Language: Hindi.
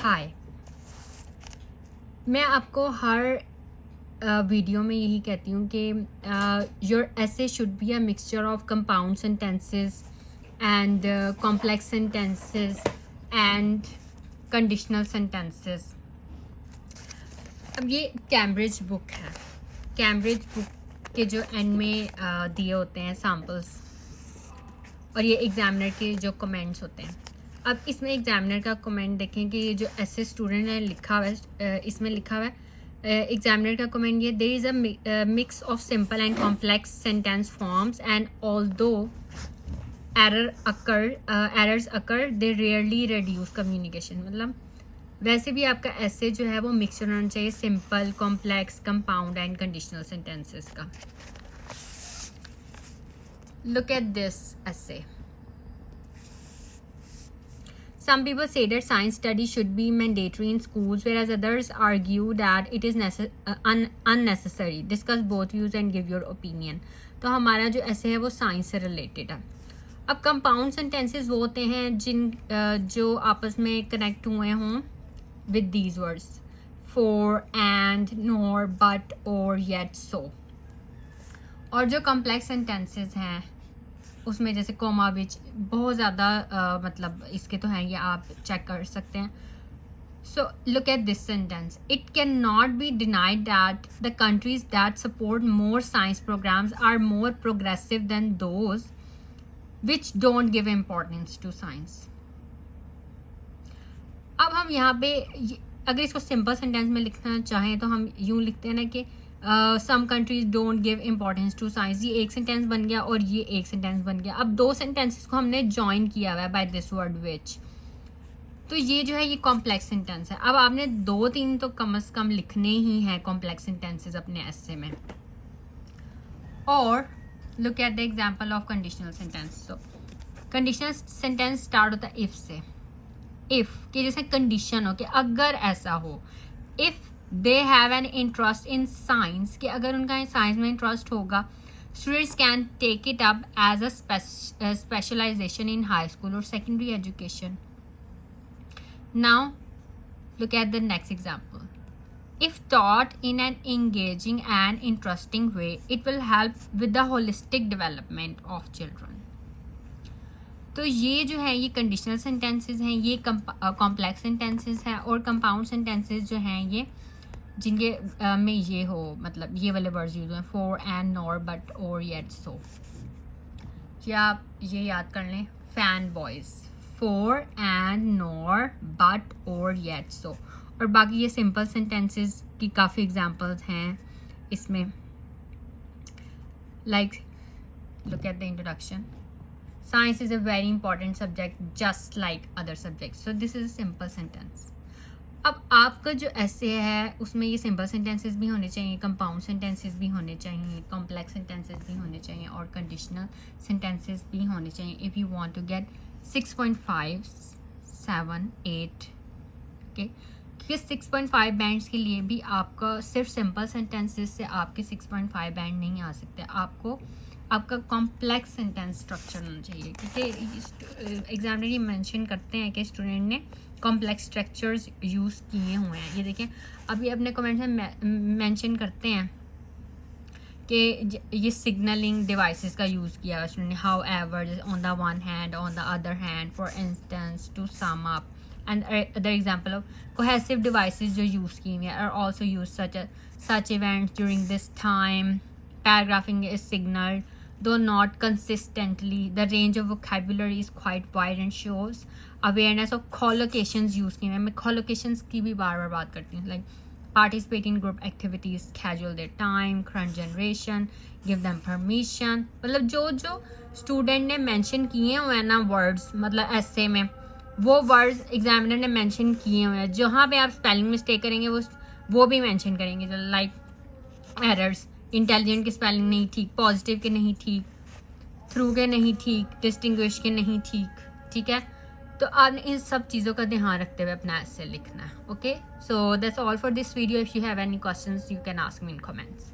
हाय, मैं आपको हर वीडियो में यही कहती हूँ कि your essay should be a mixture of compound sentences and complex sentences and conditional sentences. अब ये कैम्ब्रिज बुक है। कैम्ब्रिज बुक के जो एंड में दिए होते हैं सैम्पल्स और ये एग्जामिनर के जो कमेंट्स होते हैं। अब इसमें एग्जामिनर का कमेंट देखें कि ये जो ऐसे स्टूडेंट ने लिखा हुआ है, इसमें लिखा हुआ है एग्जामिनर का कमेंट ये, there is a mix of simple and complex sentence forms and although errors occur they rarely reduce communication. मतलब वैसे भी आपका ऐसे जो है वो मिक्सचर होना चाहिए simple, complex, compound and conditional sentences का। Look at this essay. Some people say that science study should be mandatory in schools, whereas others argue that it is unnecessary. Discuss both views and give your opinion. तो हमारा जो ऐसे है वो साइंस से रिलेटेड है। अब कंपाउंड सेंटेंसेस वो होते हैं जो आपस में कनेक्ट हुए हों with these words for, and, nor, but, और, येट, सो। और जो कॉम्प्लेक्स सेंटेंसेस हैं उसमें जैसे कोमा विच बहुत ज़्यादा मतलब इसके तो हैं, ये आप चेक कर सकते हैं। So look at this sentence, it can not be denied that the countries that support more science programmes are more progressive than those which don't give importance to science. अब हम यहाँ पे अगर इसको सिंपल सेंटेंस में लिखना चाहें तो हम यूँ लिखते हैं ना कि some countries don't give importance to science. ये एक सेंटेंस बन गया और ये एक सेंटेंस बन गया। अब दो सेंटेंसेस को हमने ज्वाइन किया हुआ है बाय दिस वर्ड विच, तो ये जो है ये कॉम्प्लेक्स सेंटेंस है। अब आपने 2-3 तो कम से कम लिखने ही हैं कॉम्प्लेक्स सेंटेंसेस अपने ऐसे में। और look at the example of conditional sentence. तो कंडीशनल सेंटेंस स्टार्ट होता है इफ से। इफ कि जैसे कंडीशन हो कि अगर ऐसा हो, if they have an interest in science कि अगर उनका साइंस में इंटरेस्ट होगा, students can take it up as a specialisation in high school और secondary education. Now look at the next example, if taught in an engaging and interesting way it will help with the holistic development of children। तो ये जो है ये कंडीशनल सेंटेंसेस हैं, ये कॉम्प्लेक्स सेंटेंसेस हैं। और कंपाउंड सेंटेंसेस जो हैं ये जिनके में ये हो मतलब ये वाले वर्ड्स यूज हुए फॉर, एंड, नॉर, बट, और, येट, सो। या आप ये याद कर लें, fan boys, for, and, nor, but, और, येट, सो। और बाकी ये सिंपल सेंटेंसेस की काफ़ी एग्जांपल्स हैं इसमें, like look at the introduction, science is a very important subject just like other subjects, so this is a simple sentence। अब आपका जो ऐसे है उसमें ये सिंपल सेंटेंसेस भी होने चाहिए, कंपाउंड सेंटेंसेस भी होने चाहिए, कॉम्प्लेक्स सेंटेंसेस भी होने चाहिए और कंडीशनल सेंटेंसेस भी होने चाहिए if you want to get 6.5, 7, 8। Okay, क्योंकि 6.5 बैंड्स के लिए भी आपका सिर्फ सिंपल सेंटेंसेस से आपके 6.5 बैंड नहीं आ सकते। आपका कॉम्प्लेक्स सेंटेंस स्ट्रक्चर होना चाहिए, क्योंकि एग्जामिनर ये मेंशन करते हैं कि स्टूडेंट ने कॉम्प्लेक्स स्ट्रक्चर्स यूज़ किए हुए हैं। ये देखें, अभी अपने कमेंट में मेंशन करते हैं कि ये सिग्नलिंग डिवाइसेस का यूज़ किया है स्टूडेंट ने। However on the one hand, on the other hand, for instance, to sum up and other example of cohesive devices जो यूज़ की हुई हैं are also use such events during this time. Paragraphing is signalled though not consistently। The range of vocabulary is quite wide and shows awareness of collocations use की। मैं collocations की भी बार बार बात करती हूँ, like participate in group activities, schedule their time, current generation, give them permission। मतलब जो स्टूडेंट ने मेंशन किए हुए हैं ना वर्ड्स, मतलब ऐसे में वो वर्ड्स एग्जामिनर ने मेंशन किए हुए हैं। जहाँ पे आप स्पेलिंग मिस्टेक करेंगे वो भी मेंशन करेंगे, जो लाइक एरर्स, इंटेलिजेंट की स्पेलिंग नहीं ठीक, पॉजिटिव के नहीं ठीक, थ्रू के नहीं ठीक, डिस्टिंग्विश के नहीं ठीक है। तो आपने इन सब चीज़ों का ध्यान रखते हुए अपना ऐसे लिखना है। Okay, so that's all for this video. If you have any questions you can ask me in comments.